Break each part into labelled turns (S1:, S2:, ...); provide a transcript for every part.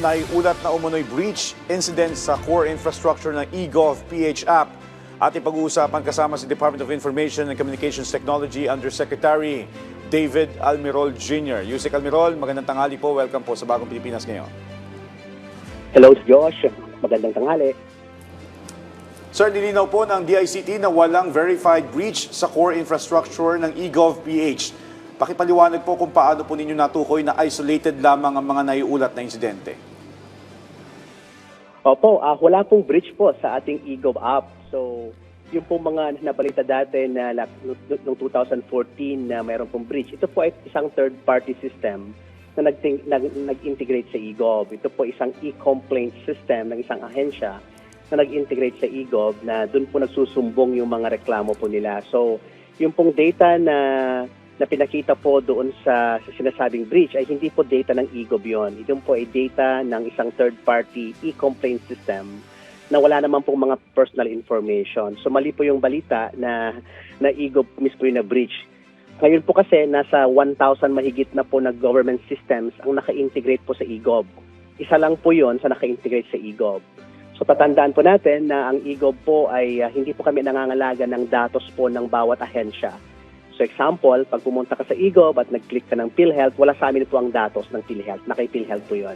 S1: naiulat na umunoy breach incident sa core infrastructure ng eGov.ph app. At ipag-uusapan kasama si Department of Information and Communications Technology Undersecretary David Almirol Jr. Yusek Almirol, magandang tanghali po. Welcome po sa Bagong Pilipinas ngayon.
S2: Hello, Josh. Magandang tanghali.
S1: Sir, nilinaw po ng DICT na walang verified breach sa core infrastructure ng eGov.ph. Pakipaliwanag po kung paano po ninyo natukoy na isolated lamang ang mga naiulat na insidente.
S2: Opo, wala pong breach po sa ating eGov app. So, yung pong mga nabalita dati na noong 2014 na mayroon pong breach, ito po ay isang third-party system na nag-integrate sa eGov. Ito po isang e-complaint system ng isang ahensya na nag-integrate sa eGov na doon po nagsusumbong yung mga reklamo po nila. So, yung pong data na pinakita po doon sa sinasabing breach ay hindi po data ng eGov yun. Ito po ay data ng isang third-party e-complaint system na wala naman pong mga personal information. So mali po yung balita na eGov mismo yung na-breach. Ngayon po kasi nasa 1,000 mahigit na po na government systems ang naka-integrate po sa eGov. Isa lang po yun sa naka-integrate sa eGov. So tatandaan po natin na ang eGov po ay hindi po kami nangangalaga ng datos po ng bawat ahensya. So example, pag pumunta ka sa eGov at nag-click ka ng PhilHealth, wala sa amin po ang datos ng PhilHealth. Nakay PhilHealth po yun.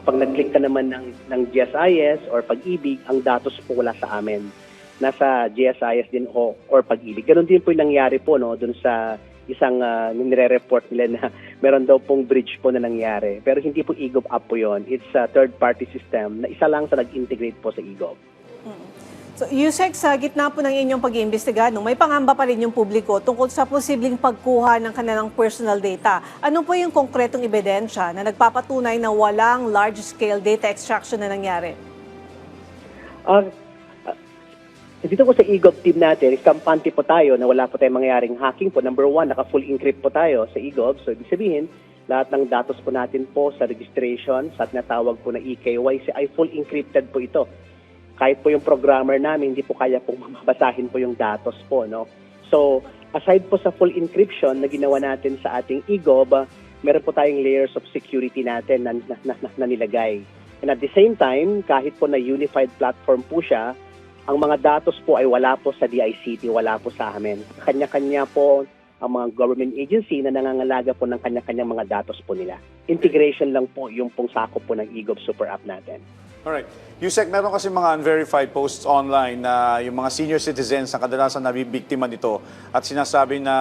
S2: Pag nag-click ka naman ng GSIS or Pag-ibig, ang datos po wala sa amin. Nasa GSIS din or Pag-ibig. Ganon din po yung nangyari po dun sa isang nire-report nila na meron daw pong breach po na nangyari. Pero hindi po eGov app po yun. It's a third-party system na isa lang sa nag-integrate po sa eGov.
S3: So, Yusek, sa gitna po ng inyong pag-iimbestiga, may pangamba pa rin yung publiko tungkol sa posibleng pagkuha ng kanilang personal data. Ano po yung konkretong ebidensya na nagpapatunay na walang large-scale data extraction na nangyari?
S2: Dito po sa eGov team natin, kampante po tayo na wala po tayong mangyaring hacking po. Number one, naka-full encrypt po tayo sa eGov. So, ibig sabihin, lahat ng datos po natin po sa registration, sa tinatawag po na eKYC, ay full encrypted po ito. Kahit po yung programmer namin, hindi po kaya pong mabasahin po yung datos po, no? So, aside po sa full encryption na ginawa natin sa ating eGov, meron po tayong layers of security natin na nilagay. And at the same time, kahit po na unified platform po siya, ang mga datos po ay wala po sa DICT, wala po sa amin. Kanya-kanya po ang mga government agency na nangangalaga po ng kanya-kanyang mga datos po nila. Integration lang po yung pong sakop po ng eGov Super App natin.
S1: Alright. Yusek, meron kasi mga unverified posts online na yung mga senior citizens na kadalasan nabibiktima nito at sinasabi na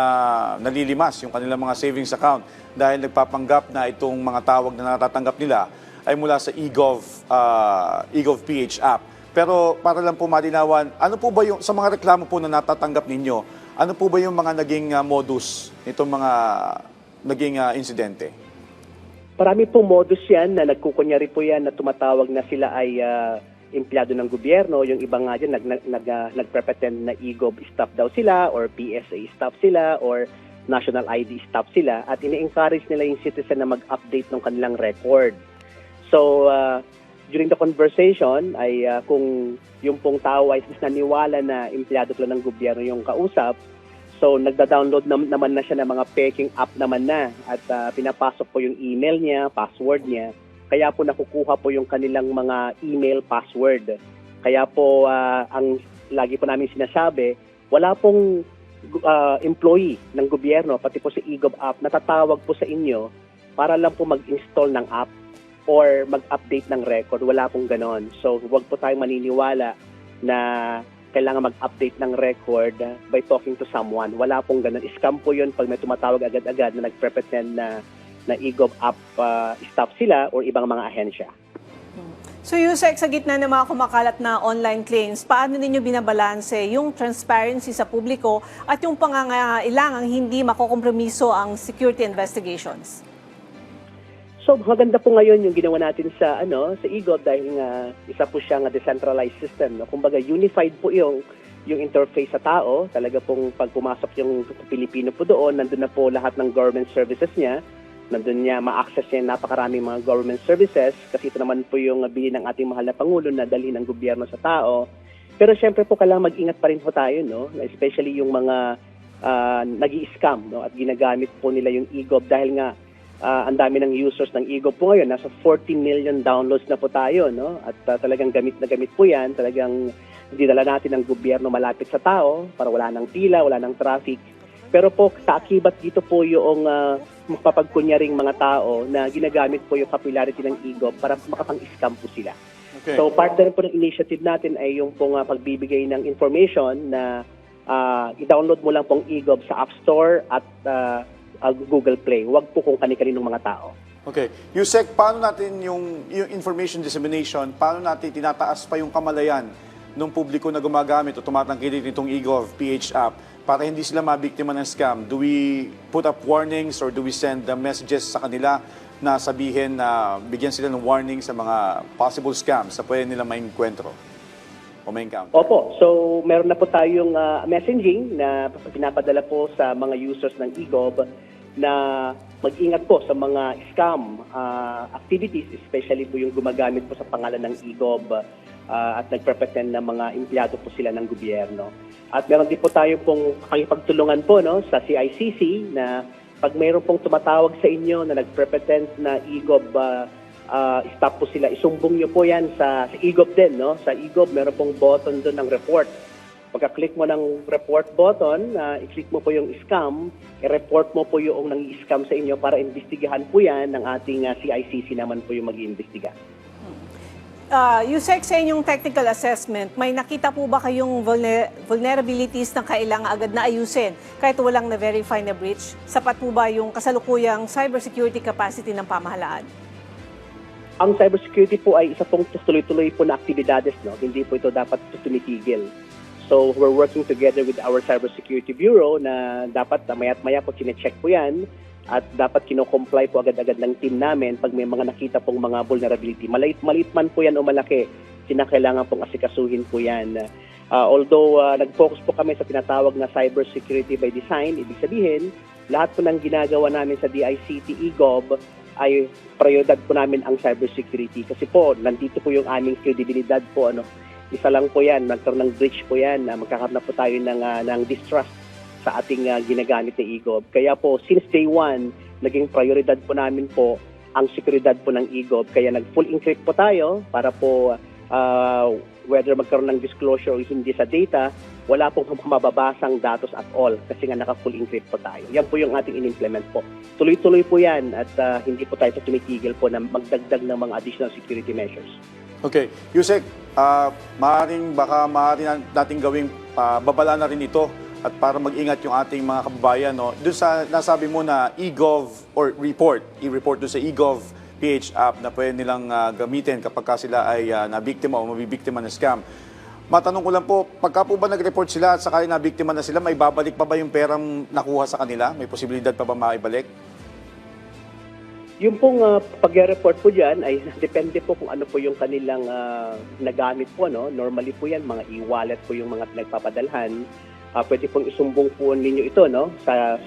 S1: nalilimas yung kanilang mga savings account dahil nagpapanggap na itong mga tawag na natatanggap nila ay mula sa eGov.ph app. Pero para lang po malinawan, ano po ba yung, sa mga reklamo po na natatanggap ninyo, ano po ba yung mga naging modus nitong mga naging insidente?
S2: Marami pong modus yan na nagkukunyari po yan na tumatawag na sila ay empleyado ng gobyerno. Yung iba nga dyan nagpretend na eGov staff daw sila or PSA staff sila or National ID staff sila at ini-encourage nila yung citizen na mag-update ng kanilang record. So, during the conversation ay kung yung pong tao ay naniwala na empleyado pala ng gobyerno yung kausap, so nagda-download naman na siya ng mga peking app naman na at pinapasok po yung email niya, password niya. Kaya po nakukuha po yung kanilang mga email password. Kaya po ang lagi po namin sinasabi, wala pong employee ng gobyerno, pati po sa eGov app, natatawag po sa inyo para lang po mag-install ng app or mag-update ng record. Wala pong ganon. So huwag po tayong maniniwala na kailangan mag-update ng record by talking to someone. Wala pong ganun. Scam po yun pag may tumatawag agad-agad na nagpre-pretend na eGov app staff sila or ibang mga ahensya.
S3: So Yusek, sa gitna ng mga kumakalat na online claims, paano ninyo binabalanse yung transparency sa publiko at yung pangangailangang hindi makokompromiso ang security investigations?
S2: So maganda po ngayon yung ginawa natin sa eGov dahil nga isa po siyang decentralized system. No? Kumbaga unified po yung interface sa tao. Talaga pong pag pumasok yung Pilipino po doon, nandun na po lahat ng government services niya. Nandun niya ma-access niya napakaraming mga government services kasi ito naman po yung bili ng ating mahal na Pangulo na dalhin ng gobyerno sa tao. Pero syempre po kailangan mag-ingat pa rin po tayo, no? Especially yung mga nag-i-scam, no? At ginagamit po nila yung eGov dahil nga ang dami ng users ng eGov po ngayon. Nasa 14 million downloads na po tayo, no? At talagang gamit na gamit po yan. Talagang dinala natin ng gobyerno malapit sa tao para wala ng pila, wala ng traffic. Pero po, sa akibat dito po yung mapapagkunyaring mga tao na ginagamit po yung popularity ng eGov para makapang-scam po sila.
S1: Okay.
S2: So, part na rin po ng initiative natin ay yung pong pagbibigay ng information na i-download mo lang pong eGov sa App Store at Google Play. Huwag po kung kani-kaninong mga tao.
S1: Okay. Yusek, paano natin yung information dissemination, paano natin tinataas pa yung kamalayan ng publiko na gumagamit o tumatangkilik nitong eGov PH app para hindi sila mabiktima ng scam? Do we put up warnings or do we send messages sa kanila na sabihin na bigyan sila ng warning sa mga possible scams na pwede nila mainkwentro o ma-encounter?
S2: Opo. So, meron na po tayong messaging na pinapadala po sa mga users ng eGov na mag-ingat po sa mga scam activities, especially po yung gumagamit po sa pangalan ng eGov at nagpretend na mga empleyado po sila ng gobyerno. At meron din po tayo pong pakipagtulungan po, no, sa CICC na pag mayroon pong tumatawag sa inyo na nagpretend na eGov stop po sila, isumbong nyo po yan sa eGov din, no? Sa eGov meron pong button doon ng report. Pagka-click mo ng report button, i-click mo po yung scam, i-report mo po yung nang-scam sa inyo para investigahan po yan ng ating CICC naman po yung mag-iimbestiga.
S3: Yusek, sa inyong technical assessment, may nakita po ba kayong vulnerabilities na kailangan agad na ayusin kahit walang na-verify na breach? Sapat po ba yung kasalukuyang cybersecurity capacity ng pamahalaan?
S2: Ang cybersecurity po ay isa pong tuloy-tuloy po na aktibidades, no? Hindi po ito dapat tumitigil. So, we're working together with our Cybersecurity Bureau na dapat maya't-maya po chinecheck po yan at dapat kino-comply po agad-agad ng team namin pag may mga nakita pong mga vulnerability. Maliit man po yan o malaki, kinakailangan pong asikasuhin po yan. Although nag-focus po kami sa tinatawag na cybersecurity by design, ibig sabihin, lahat po ng ginagawa namin sa DICT eGov ay prioridad po namin ang cybersecurity kasi po nandito po yung aming credibilidad po, ano. Isa lang po yan, nagkaroon ng breach po yan, magkakaroon na po tayo ng distrust sa ating ginagamit na eGov. Kaya po, since day one, naging prioridad po namin po ang seguridad po ng eGov. Kaya nag-full encrypt po tayo para po whether magkaroon ng disclosure o hindi sa data, wala pong mababasang datos at all kasi nga naka-full encrypt po tayo. Yan po yung ating in-implement po. Tuloy-tuloy po yan at hindi po tayo tumitigil po na magdagdag ng mga additional security measures.
S1: Okay. Yusek, maaari natin gawing babala na rin ito at para mag-ingat yung ating mga kababayan. No? Doon sa nasabi mo na eGov or i-report doon sa eGov PH app na pwede nilang gamitin kapag sila ay nabiktima o mabibiktima ng scam. Matanong ko lang po, pagka po ba nag-report sila at sakali nabiktima na sila, may babalik pa ba yung perang nakuha sa kanila? May posibilidad pa ba maibalik?
S2: Yung pong pag-report po dyan ay depende po kung ano po yung kanilang nagamit po. No? Normally po yan, mga e-wallet po yung mga nagpapadalhan. Pwede pong isumbong po ninyo ito, no? sa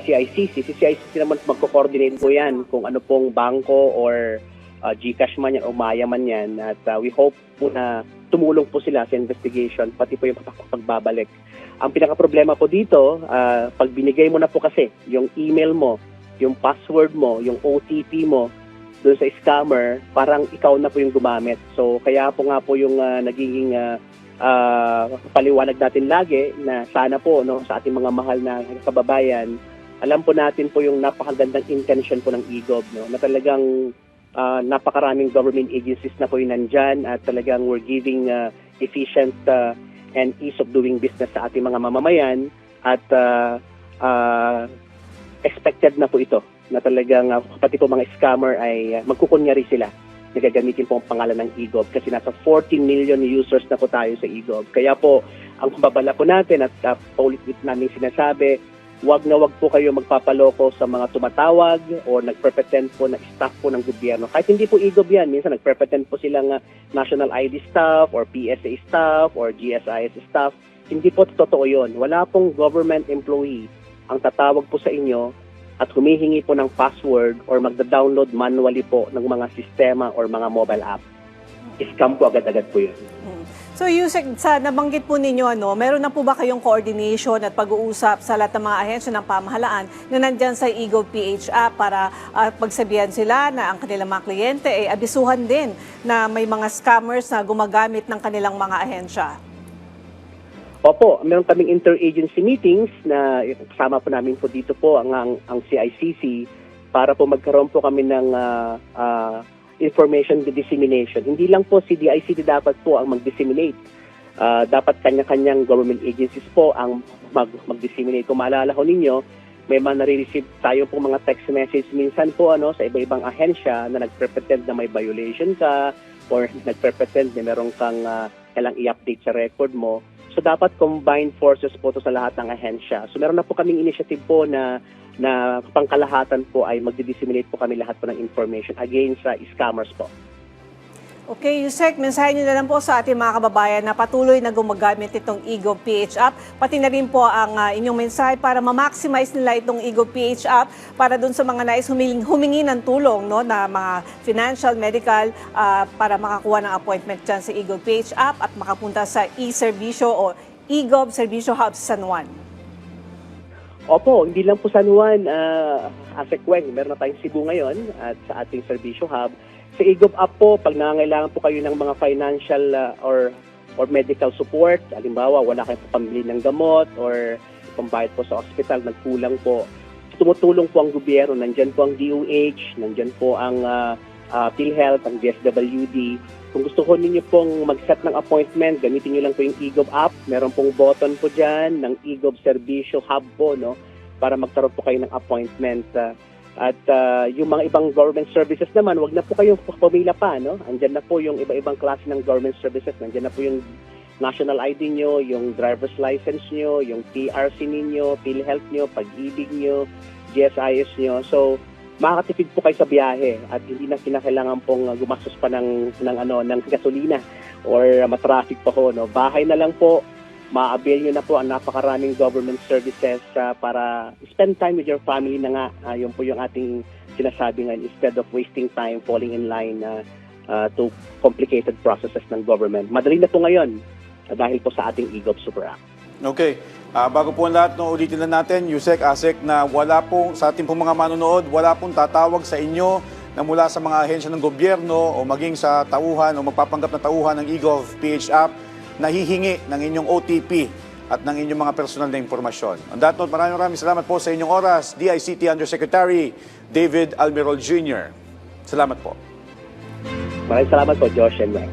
S2: CICC. Si CICC naman magko-coordinate po yan kung ano pong bangko or GCash man yan o Maya man yan. At we hope po na tumulong po sila sa investigation, pati po yung pagbabalik. Ang pinaka-problema po dito, pag binigay mo na po kasi yung email mo, yung password mo, yung OTP mo doon sa scammer, parang ikaw na po yung gumamit. So kaya po nga po yung nagiging paliwanag natin lagi na sana po, no, sa ating mga mahal na kababayan, alam po natin po yung napakagandang intention po ng eGov, no, na talagang napakaraming government agencies na po yung nandyan at talagang we're giving efficient and ease of doing business sa ating mga mamamayan at expected na po ito na talagang pati po mga scammer ay magkukunyari sila na gagamitin po ang pangalan ng eGov kasi nasa 14 million users na po tayo sa eGov. Kaya po, ang babala po natin at paulit-ulit namin sinasabi, wag po kayo magpapaloko sa mga tumatawag o nagpretend po na staff po ng gobyerno. Kahit hindi po eGov yan, minsan nagpretend po silang National ID staff or PSA staff or GSIS staff. Hindi po totoo yun. Wala pong government employee ang tatawag po sa inyo at humihingi po ng password or magda-download manually po ng mga sistema or mga mobile app. scam po agad-agad po yun.
S3: So Yusek, sa nabanggit po ninyo, meron na po ba kayong coordination at pag-uusap sa lahat ng mga ahensya ng pamahalaan na nandyan sa eGov.ph app para pagsabihan sila na ang kanilang mga kliyente ay abisuhan din na may mga scammers na gumagamit ng kanilang mga ahensya?
S2: Opo, meron kaming interagency meetings na kasama po namin po dito po ang CICC para po magkaroon po kami ng information dissemination. Hindi lang po si DICT dapat po ang mag-disseminate. Dapat kanya-kanyang government agencies po ang mag-disseminate. Kung maalala ho ninyo, may mga nare-receive tayo po mga text message minsan po sa iba-ibang ahensya na nagpre-pretend na may violation ka or nagpre-pretend na meron kang kailang i-update sa record mo. So dapat combined forces po to sa lahat ng ahensya. So meron na po kaming initiative po na pangkalahatan po ay magdi-disseminate po kami lahat po ng information against sa scammers po.
S3: Okay, Yusek, mensahe nyo na lang po sa ating mga kababayan na patuloy na gumagamit itong eGov.ph app. Pati na rin po ang inyong mensahe para ma-maximize nila itong eGov.ph app para dun sa mga nais humingi ng tulong na mga financial, medical, para makakuha ng appointment dyan sa eGov.ph app at makapunta sa e-Servicio o eGov Servicio Hub San Juan.
S2: Opo, hindi lang po San Juan, Asekweng, meron na tayong Cebu ngayon at sa ating Servicio Hub. Sa eGov app po, pag nangangailangan po kayo ng mga financial or medical support, halimbawa wala kayong pambili ng gamot or pambayad po sa hospital, nagkulang po, tumutulong po ang gobyerno, nandyan po ang DOH, nandyan po ang PhilHealth, ang DSWD. Kung gusto ko ninyo pong mag-set ng appointment, gamitin nyo lang po yung eGov app. Meron pong button po dyan ng eGov Servicio Hub po, para magkaroon po kayo ng appointment. At yung mga ibang government services naman, wag na po kayong pumila pa. Andyan na po yung iba-ibang klase ng government services. Andyan na po yung national ID nyo, yung driver's license nyo, yung PRC ninyo, PhilHealth nyo, Pag-ibig nyo, GSIS nyo. So, makakatipid po kayo sa biyahe at hindi na kinakailangan pong gumastos pa ng gasolina or matraffic pa ho. Bahay na lang po, ma-avail nyo na po ang napakaraming government services para spend time with your family na nga. Yun po yung ating sinasabi ngayon, instead of wasting time falling in line to complicated processes ng government. Madali na po ngayon dahil po sa ating eGov Super App.
S1: Okay. Bago po ang lahat, ulitin na natin, Yusek, Asek, na wala po, sa ating pong mga manonood, wala pong tatawag sa inyo na mula sa mga ahensya ng gobyerno o maging sa tauhan o magpapanggap na tauhan ng eGov.ph app na hihingi ng inyong OTP at ng inyong mga personal na impormasyon. On that note, maraming salamat po sa inyong oras, DICT Undersecretary David Almirol Jr. Salamat po.
S2: Maraming salamat po, Josh and Mike.